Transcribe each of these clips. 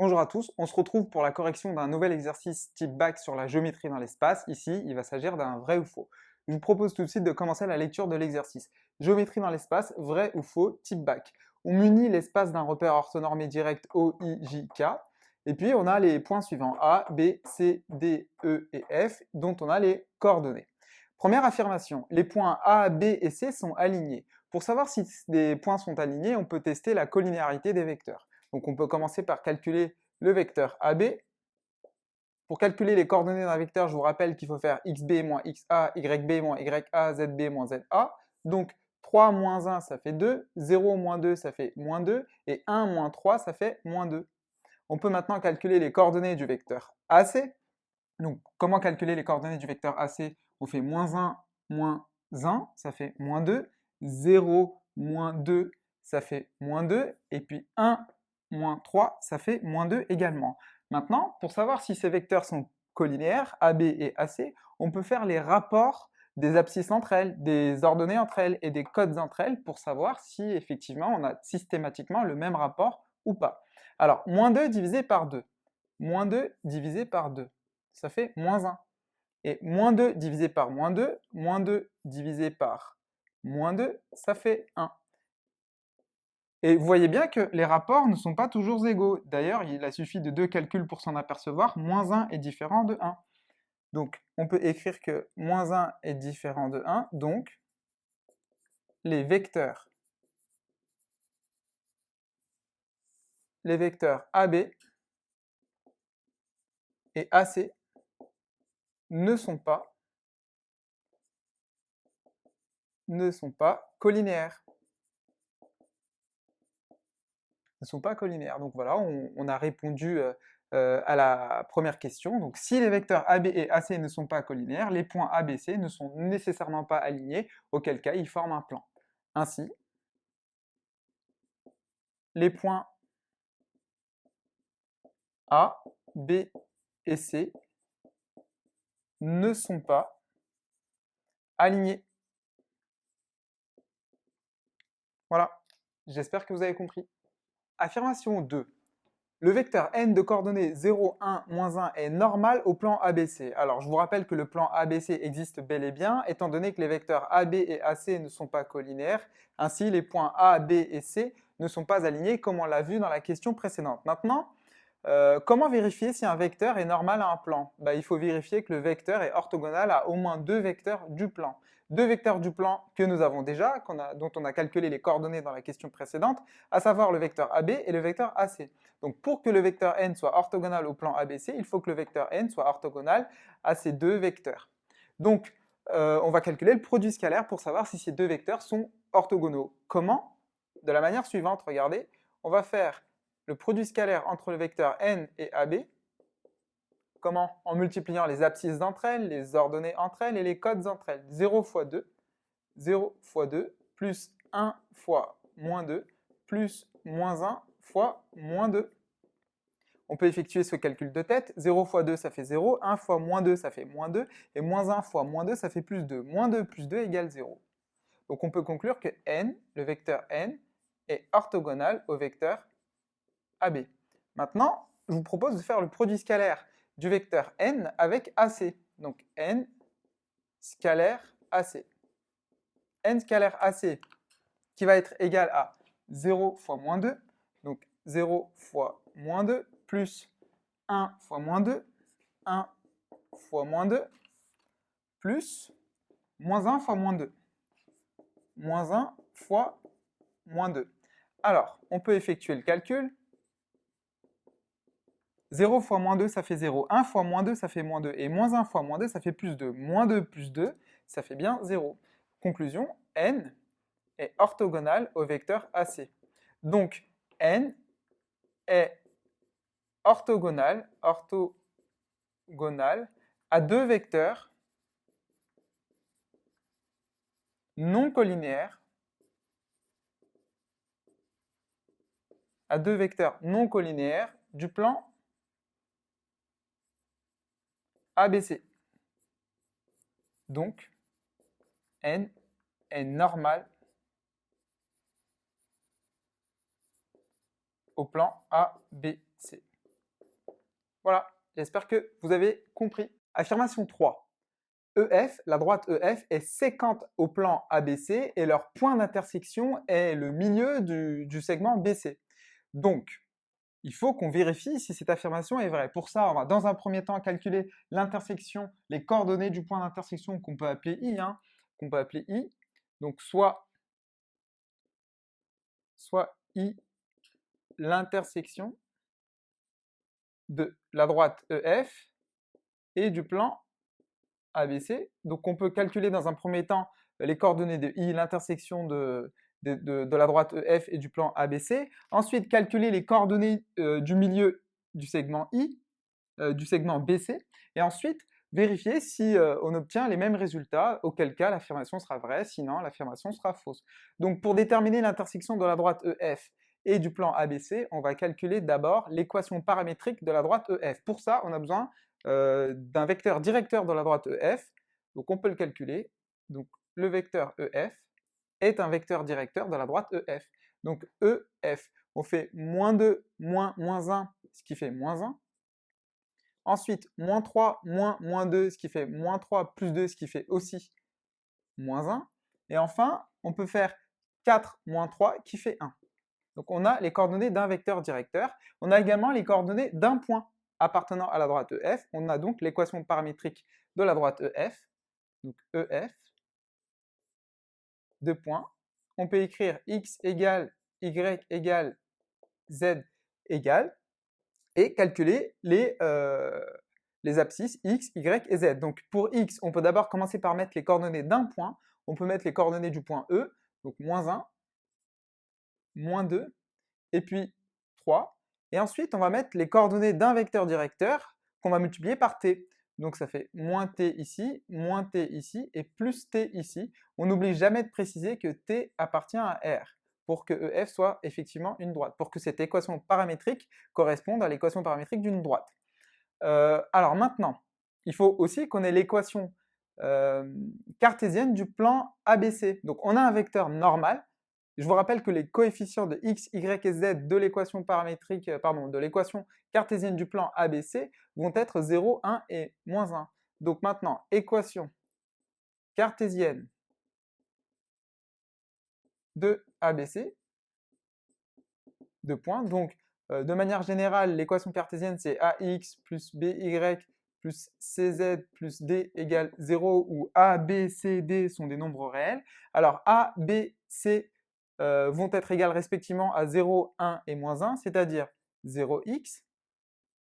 Bonjour à tous, on se retrouve pour la correction d'un nouvel exercice type bac sur la géométrie dans l'espace. Ici, il va s'agir d'un vrai ou faux. Je vous propose tout de suite de commencer la lecture de l'exercice. Géométrie dans l'espace, vrai ou faux, type bac. On munit l'espace d'un repère orthonormé direct O, I, J, K. Et puis on a les points suivants A, B, C, D, E et F, dont on a les coordonnées. Première affirmation, les points A, B et C sont alignés. Pour savoir si des points sont alignés, on peut tester la collinéarité des vecteurs. Donc on peut commencer par calculer le vecteur AB. Pour calculer les coordonnées d'un vecteur, je vous rappelle qu'il faut faire xb moins xa, yb moins ya, zb moins za. Donc 3 moins 1, ça fait 2, 0 moins 2, ça fait moins 2, et 1 moins 3, ça fait moins 2. On peut maintenant calculer les coordonnées du vecteur AC. Donc comment calculer les coordonnées du vecteur AC? On fait moins 1, moins 1, ça fait moins 2, 0, moins 2, ça fait moins 2, et puis 1, moins 3, ça fait moins 2 également. Maintenant, pour savoir si ces vecteurs sont collinéaires, AB et AC, on peut faire les rapports des abscisses entre elles, des ordonnées entre elles et des codes entre elles pour savoir si effectivement on a systématiquement le même rapport ou pas. Alors, moins 2 divisé par 2. Moins 2 divisé par 2, ça fait moins 1. Et moins 2 divisé par moins 2 divisé par moins 2, ça fait 1. Et vous voyez bien que les rapports ne sont pas toujours égaux. D'ailleurs, il a suffi de 2 calculs pour s'en apercevoir, moins 1 est différent de 1. Donc, on peut écrire que moins 1 est différent de 1, donc les vecteurs AB et AC ne sont pas collinéaires. Ne sont pas collinéaires. Donc voilà, on a répondu à la première question. Donc si les vecteurs AB et AC ne sont pas collinéaires, les points ABC ne sont nécessairement pas alignés, auquel cas ils forment un plan. Ainsi, les points A, B et C ne sont pas alignés. Voilà, j'espère que vous avez compris. Affirmation 2. Le vecteur n de coordonnées 0, 1, moins 1 est normal au plan ABC. Alors, je vous rappelle que le plan ABC existe bel et bien, étant donné que les vecteurs AB et AC ne sont pas collinéaires. Ainsi, les points A, B et C ne sont pas alignés, comme on l'a vu dans la question précédente. Maintenant, comment vérifier si un vecteur est normal à un plan? Il faut vérifier que le vecteur est orthogonal à au moins deux vecteurs du plan. Deux vecteurs du plan que nous avons déjà, dont on a calculé les coordonnées dans la question précédente, à savoir le vecteur AB et le vecteur AC. Donc pour que le vecteur n soit orthogonal au plan ABC, il faut que le vecteur n soit orthogonal à ces deux vecteurs. Donc on va calculer le produit scalaire pour savoir si ces deux vecteurs sont orthogonaux. Comment? De la manière suivante, regardez, on va faire le produit scalaire entre le vecteur n et AB. Comment? En multipliant les abscisses d'entre elles, les ordonnées entre elles et les codes entre elles. 0 fois 2, 0 fois 2, plus 1 fois moins 2, plus moins 1 fois moins 2. On peut effectuer ce calcul de tête. 0 fois 2, ça fait 0. 1 fois moins 2, ça fait moins 2. Et moins 1 fois moins 2, ça fait plus 2. Moins 2 plus 2 égale 0. Donc on peut conclure que n, le vecteur n, est orthogonal au vecteur AB. Maintenant, je vous propose de faire le produit scalaire du vecteur n avec AC. Donc n scalaire AC. N scalaire AC qui va être égal à 0 fois moins 2. Donc 0 fois moins 2 plus 1 fois moins 2, 1 fois moins 2, plus moins 1 fois moins 2. Moins 1 fois moins 2. Alors, on peut effectuer le calcul. 0 fois moins 2, ça fait 0. 1 fois moins 2, ça fait moins 2. Et moins 1 fois moins 2, ça fait plus 2. Moins 2 plus 2, ça fait bien 0. Conclusion, n est orthogonal au vecteur AC. Donc, n est orthogonal à deux vecteurs non collinéaires, du plan ABC. Donc, n est normal au plan ABC. Voilà, j'espère que vous avez compris. Affirmation 3. EF, la droite EF est séquente au plan ABC et leur point d'intersection est le milieu du segment BC. Donc, il faut qu'on vérifie si cette affirmation est vraie. Pour ça, on va dans un premier temps calculer l'intersection, les coordonnées du point d'intersection qu'on peut appeler I, Donc, soit I, l'intersection de la droite EF et du plan ABC. Donc, on peut calculer dans un premier temps les coordonnées de I, l'intersection de la droite EF et du plan ABC. Ensuite, calculer les coordonnées du milieu du segment I, du segment BC. Et ensuite, vérifier si on obtient les mêmes résultats, auquel cas l'affirmation sera vraie, sinon l'affirmation sera fausse. Donc, pour déterminer l'intersection de la droite EF et du plan ABC, on va calculer d'abord l'équation paramétrique de la droite EF. Pour ça, on a besoin d'un vecteur directeur de la droite EF. Donc, on peut le calculer. Donc, le vecteur EF est un vecteur directeur de la droite EF. Donc, EF, on fait moins 2, moins 1, ce qui fait moins 1. Ensuite, moins 3, moins 2, ce qui fait moins 3, plus 2, ce qui fait aussi moins 1. Et enfin, on peut faire 4 moins 3 qui fait 1. Donc on a les coordonnées d'un vecteur directeur. On a également les coordonnées d'un point appartenant à la droite EF. On a donc l'équation paramétrique de la droite EF. Donc EF, deux points. On peut écrire x égale y égale z égale et calculer les abscisses x, y et z. Donc pour x, on peut d'abord commencer par mettre les coordonnées d'un point. On peut mettre les coordonnées du point E, donc moins 1, moins 2, et puis 3. Et ensuite, on va mettre les coordonnées d'un vecteur directeur qu'on va multiplier par t. Donc ça fait moins t ici, et plus t ici. On n'oublie jamais de préciser que t appartient à R pour que EF soit effectivement une droite, pour que cette équation paramétrique corresponde à l'équation paramétrique d'une droite. Alors maintenant, il faut aussi qu'on ait l'équation cartésienne du plan ABC. Donc on a un vecteur normal. Je vous rappelle que les coefficients de x, y et z de l'équation paramétrique, de l'équation cartésienne du plan ABC vont être 0, 1 et moins 1. Donc maintenant, équation cartésienne de ABC, deux points. Donc, de manière générale, l'équation cartésienne, c'est ax plus by plus cz plus d égale 0, où a, b, c, d sont des nombres réels. Alors, a, b, c vont être égales respectivement à 0, 1 et moins 1, c'est-à-dire 0x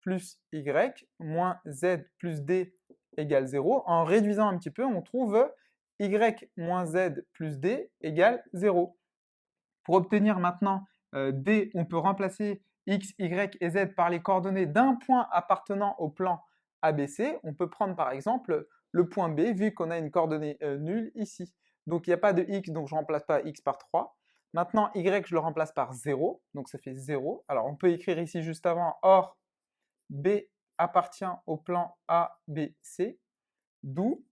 plus y moins z plus d égale 0. En réduisant un petit peu, on trouve y moins z plus d égale 0. Pour obtenir maintenant d, on peut remplacer x, y et z par les coordonnées d'un point appartenant au plan ABC. On peut prendre par exemple le point B, vu qu'on a une coordonnée nulle ici. Donc il n'y a pas de x, donc je ne remplace pas x par 3. Maintenant, y, je le remplace par 0, donc ça fait 0. Alors on peut écrire ici juste avant, or B appartient au plan ABC, d'où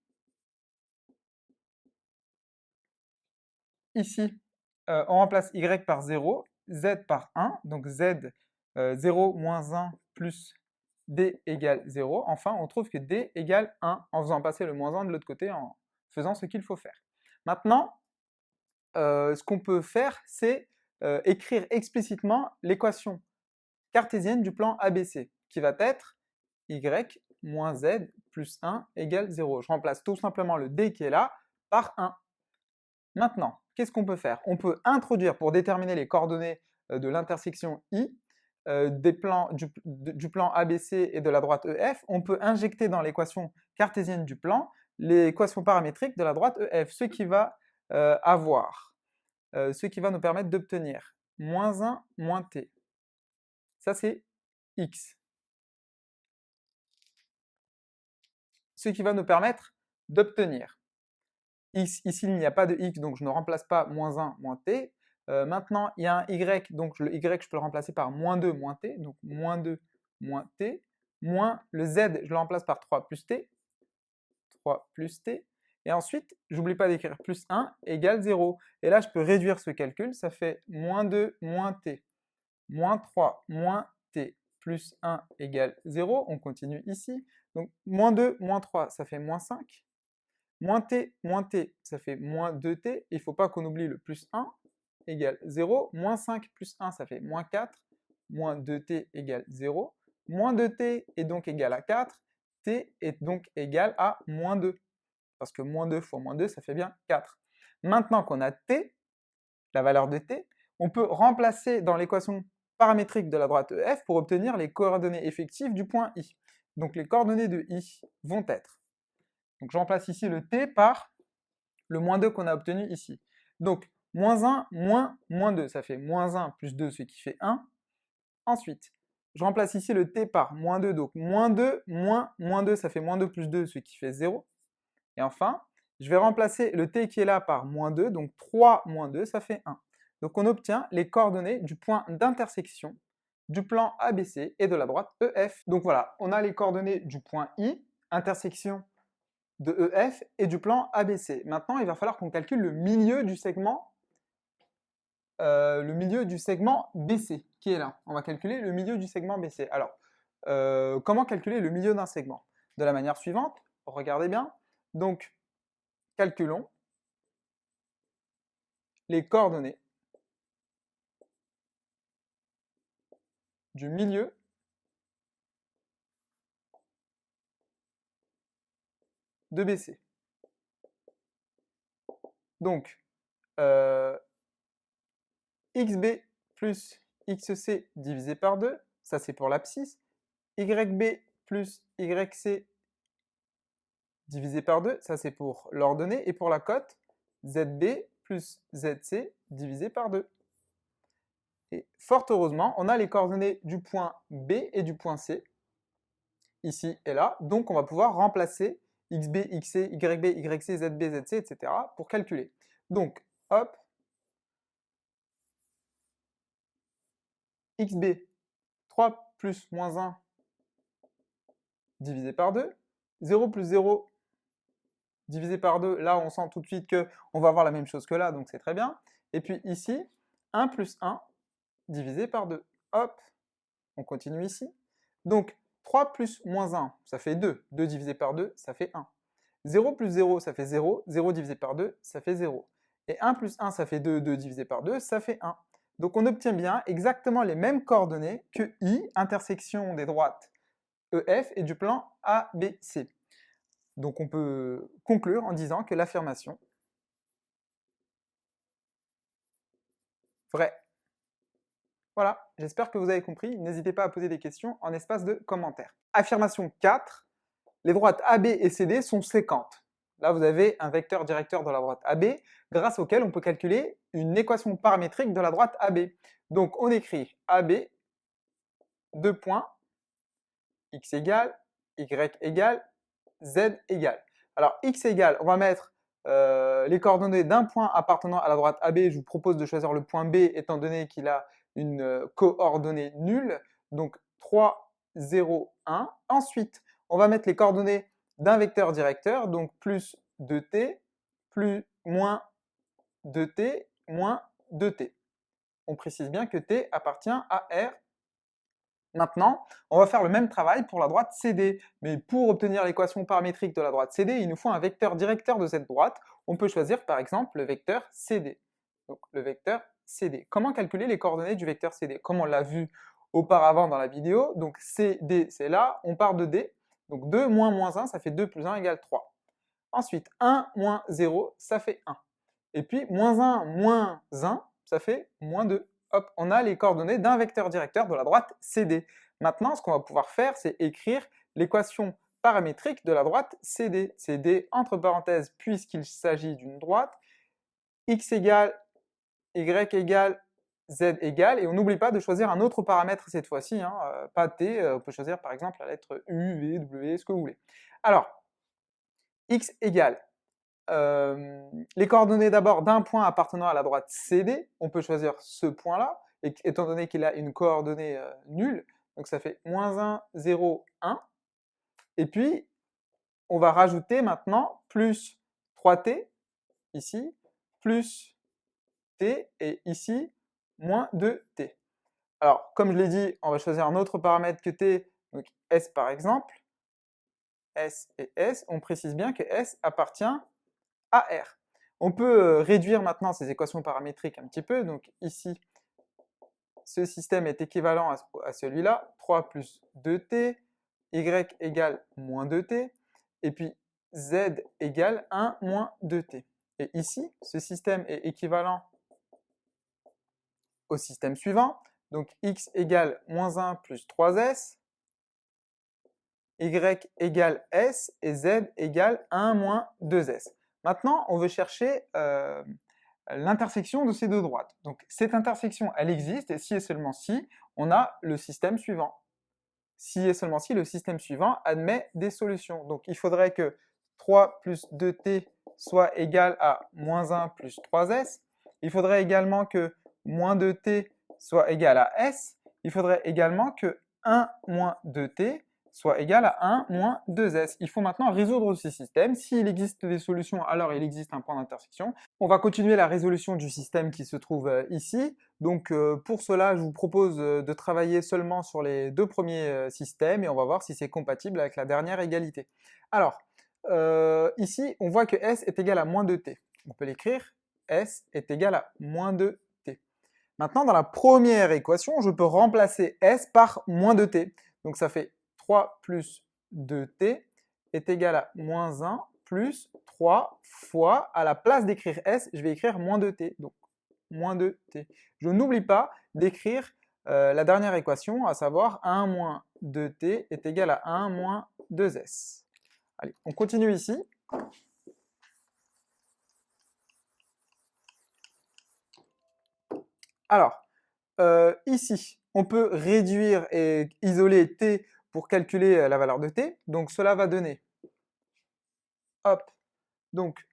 ici, on remplace y par 0, z par 1, donc z 0 moins 1 plus d égale 0. Enfin, on trouve que d égale 1 en faisant passer le moins 1 de l'autre côté, en faisant ce qu'il faut faire. Maintenant, ce qu'on peut faire, c'est écrire explicitement l'équation cartésienne du plan ABC, qui va être y moins z plus 1 égale 0. Je remplace tout simplement le d qui est là par 1. Maintenant, qu'est-ce qu'on peut faire? On peut introduire, pour déterminer les coordonnées de l'intersection I, du plan ABC et de la droite EF, on peut injecter dans l'équation cartésienne du plan l'équation paramétrique de la droite EF, ce qui va nous permettre d'obtenir moins 1 moins t. Ça, c'est x. Ce qui va nous permettre d'obtenir x. Ici, il n'y a pas de x, donc je ne remplace pas moins 1 moins t. Maintenant, il y a un y, donc le y, je peux le remplacer par moins 2 moins t, donc moins 2 moins t, moins le z, je le remplace par 3 plus t, 3 plus t, et ensuite, j'oublie pas d'écrire plus 1 égale 0. Et là, je peux réduire ce calcul, ça fait moins 2 moins t, moins 3 moins t, plus 1 égale 0. On continue ici. Donc, moins 2, moins 3, ça fait moins 5. Moins t, ça fait moins 2t. Il ne faut pas qu'on oublie le plus 1 égale 0. Moins 5 plus 1, ça fait moins 4. Moins 2t égale 0. Moins 2t est donc égal à 4. T est donc égal à moins 2. Parce que moins 2 fois moins 2, ça fait bien 4. Maintenant qu'on a t, la valeur de t, on peut remplacer dans l'équation paramétrique de la droite EF pour obtenir les coordonnées effectives du point I. Donc les coordonnées de I vont être, donc je remplace ici le t par le moins 2 qu'on a obtenu ici. Donc moins 1 moins 2, ça fait moins 1 plus 2, ce qui fait 1. Ensuite, je remplace ici le t par moins 2, donc moins 2 moins 2, ça fait moins 2 plus 2, ce qui fait 0. Et enfin, je vais remplacer le t qui est là par moins 2, donc 3 moins 2, ça fait 1. Donc on obtient les coordonnées du point d'intersection du plan ABC et de la droite EF. Donc voilà, on a les coordonnées du point I, intersection de EF et du plan ABC. Maintenant, il va falloir qu'on calcule le milieu du segment BC, qui est là. On va calculer le milieu du segment BC. Alors, comment calculer le milieu d'un segment? De la manière suivante, regardez bien. Donc, calculons les coordonnées du milieu de BC. Donc, XB plus XC divisé par 2, ça c'est pour l'abscisse. YB plus YC divisé par 2, ça c'est pour l'ordonnée. Et pour la cote, ZB plus ZC divisé par 2. Et fort heureusement, on a les coordonnées du point B et du point C, ici et là. Donc on va pouvoir remplacer XB, XC, YB, YC, ZB, ZC, etc. pour calculer. Donc, hop, XB, 3 plus moins 1 divisé par 2, 0 plus 0 divisé par 2, là on sent tout de suite qu'on va avoir la même chose que là, donc c'est très bien. Et puis ici, 1 plus 1 divisé par 2. Hop, on continue ici. Donc 3 plus moins 1, ça fait 2. 2 divisé par 2, ça fait 1. 0 plus 0, ça fait 0. 0 divisé par 2, ça fait 0. Et 1 plus 1, ça fait 2. 2 divisé par 2, ça fait 1. Donc on obtient bien exactement les mêmes coordonnées que I, intersection des droites EF et du plan ABC. Donc on peut conclure en disant que l'affirmation vraie. Voilà, j'espère que vous avez compris. N'hésitez pas à poser des questions en espace de commentaires. Affirmation 4, les droites AB et CD sont séquentes. Là, vous avez un vecteur directeur de la droite AB, grâce auquel on peut calculer une équation paramétrique de la droite AB. Donc on écrit AB, 2 points, x égale, y égale, z égale. Alors x égale, on va mettre les coordonnées d'un point appartenant à la droite AB. Je vous propose de choisir le point B étant donné qu'il a une coordonnée nulle. Donc 3, 0, 1. Ensuite, on va mettre les coordonnées d'un vecteur directeur, donc plus 2t, plus moins 2t, moins 2t. On précise bien que t appartient à R. Maintenant, on va faire le même travail pour la droite CD, mais pour obtenir l'équation paramétrique de la droite CD, il nous faut un vecteur directeur de cette droite. On peut choisir par exemple le vecteur CD. Donc le vecteur CD. Comment calculer les coordonnées du vecteur CD? Comme on l'a vu auparavant dans la vidéo, donc CD c'est là, on part de D, donc 2 moins moins 1, ça fait 2 plus 1 égale 3. Ensuite, 1 moins 0, ça fait 1. Et puis, moins 1 moins 1, ça fait moins 2. Hop, on a les coordonnées d'un vecteur directeur de la droite CD. Maintenant, ce qu'on va pouvoir faire, c'est écrire l'équation paramétrique de la droite CD. CD, entre parenthèses, puisqu'il s'agit d'une droite, x égale, y égale, z égale, et on n'oublie pas de choisir un autre paramètre cette fois-ci, hein, pas t, on peut choisir par exemple la lettre U, V, W, ce que vous voulez. Alors, x égale, les coordonnées d'abord d'un point appartenant à la droite CD, on peut choisir ce point-là, étant donné qu'il a une coordonnée nulle, donc ça fait moins 1, 0, 1, et puis on va rajouter maintenant plus 3t, ici, plus t, et ici, moins 2t. Alors, comme je l'ai dit, on va choisir un autre paramètre que t, donc s par exemple. S et S, on précise bien que S appartient à R. On peut réduire maintenant ces équations paramétriques un petit peu. Donc ici, ce système est équivalent à celui-là. 3 plus 2t, y égale moins 2t, et puis z égale 1 moins 2t. Et ici, ce système est équivalent au système suivant. Donc x égale moins 1 plus 3s, y égale s et z égale 1 moins 2s. Maintenant, on veut chercher l'intersection de ces deux droites. Donc cette intersection, elle existe, et si et seulement si, on a le système suivant. Si et seulement si, le système suivant admet des solutions. Donc il faudrait que 3 plus 2t soit égal à moins 1 plus 3s. Il faudrait également que moins 2t soit égal à s. Il faudrait également que 1 moins 2t soit égal à 1 moins 2s. Il faut maintenant résoudre ce système. S'il existe des solutions, alors il existe un point d'intersection. On va continuer la résolution du système qui se trouve ici. Donc pour cela, je vous propose de travailler seulement sur les deux premiers systèmes et on va voir si c'est compatible avec la dernière égalité. Alors, ici, on voit que S est égal à moins 2t. On peut l'écrire, S est égal à moins 2t. Maintenant, dans la première équation, je peux remplacer S par moins 2t. Donc ça fait 3 plus 2t est égal à moins 1 plus 3 fois, à la place d'écrire S, je vais écrire moins 2t. Donc moins 2t. Je n'oublie pas d'écrire la dernière équation, à savoir 1 moins 2t est égal à 1 moins 2s. Allez, on continue ici. Alors, ici, on peut réduire et isoler t pour calculer la valeur de t. Donc cela va donner, hop, donc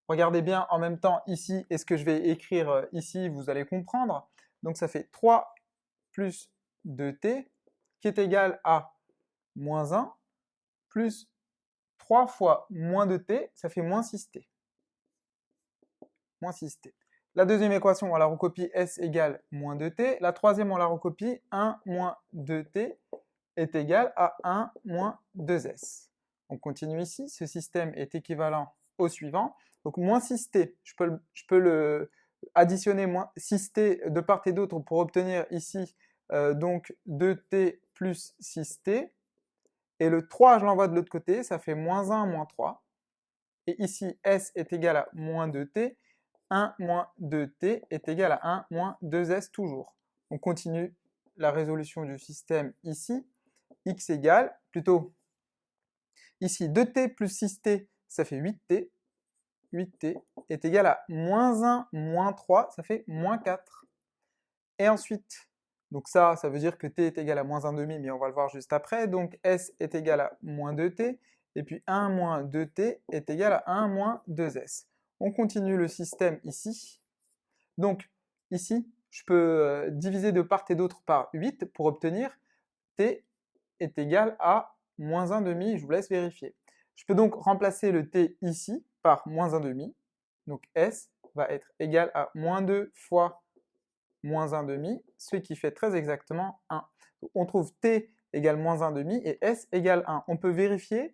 regardez bien en même temps ici, et ce que je vais écrire ici, vous allez comprendre. Donc ça fait 3 plus 2t qui est égal à moins 1 plus 3 fois moins 2t, ça fait moins 6t. Moins 6t. La deuxième équation, on la recopie s égale moins 2t. La troisième, on la recopie 1 moins 2t est égal à 1 moins 2s. On continue ici, ce système est équivalent au suivant. Donc moins 6t, je peux le additionner moins 6t de part et d'autre pour obtenir ici donc 2t plus 6t. Et le 3, je l'envoie de l'autre côté, ça fait moins 1 moins 3. Et ici, S est égal à moins 2t. 1 moins 2t est égal à 1 moins 2s toujours. On continue la résolution du système ici. X égale, plutôt, ici 2t plus 6t, ça fait 8t. 8t est égal à moins 1 moins 3, ça fait moins 4. Et ensuite, donc ça veut dire que t est égal à moins 1,5, mais on va le voir juste après. Donc S est égal à moins 2t, et puis 1 moins 2t est égal à 1 moins 2s. On continue le système ici. Donc ici, je peux diviser de part et d'autre par 8 pour obtenir t est égal à moins 1,5, je vous laisse vérifier. Je peux donc remplacer le t ici par moins 1,5, donc S va être égal à moins 2 fois moins 1,5, ce qui fait très exactement 1. Donc, on trouve t égale moins 1,5 et s égale 1. On peut vérifier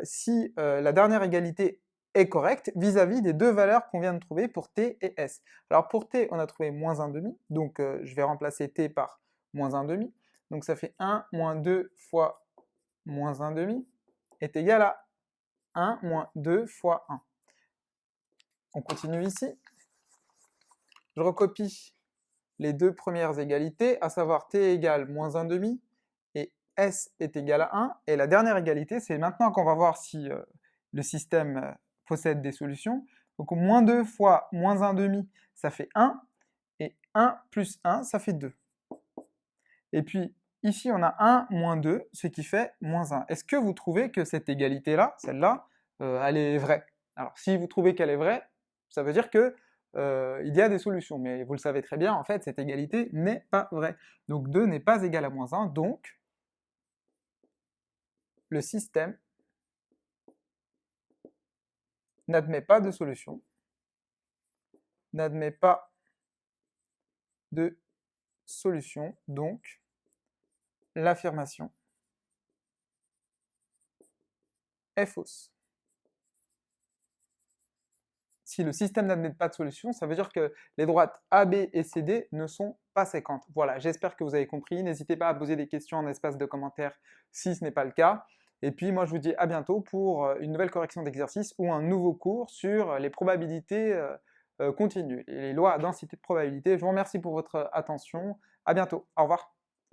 si la dernière égalité est correcte vis-à-vis des deux valeurs qu'on vient de trouver pour t et s. Alors pour t, on a trouvé moins 1,5, donc je vais remplacer t par moins 1,5. Donc ça fait 1 moins 2 fois moins 1,5 est égal à 1 moins 2 fois 1. On continue ici. Je recopie les deux premières égalités, à savoir t égale moins 1,5 et s est égal à 1. Et la dernière égalité, c'est maintenant qu'on va voir si le système possède des solutions. Donc moins 2 fois moins 1,5, ça fait 1, et 1 plus 1, ça fait 2. Et puis ici, on a 1 moins 2, ce qui fait moins 1. Est-ce que vous trouvez que cette égalité-là, celle-là, elle est vraie? Alors si vous trouvez qu'elle est vraie, ça veut dire que il y a des solutions, mais vous le savez très bien, en fait, cette égalité n'est pas vraie. Donc 2 n'est pas égal à moins 1, donc le système n'admet pas de solution, n'admet pas de solution, donc l'affirmation est fausse. Si le système n'admet pas de solution, ça veut dire que les droites A, B et C, D ne sont pas séquentes. Voilà, j'espère que vous avez compris. N'hésitez pas à poser des questions en espace de commentaires si ce n'est pas le cas. Et puis moi, je vous dis à bientôt pour une nouvelle correction d'exercice ou un nouveau cours sur les probabilités continues, et les lois densité de probabilité. Je vous remercie pour votre attention. À bientôt. Au revoir.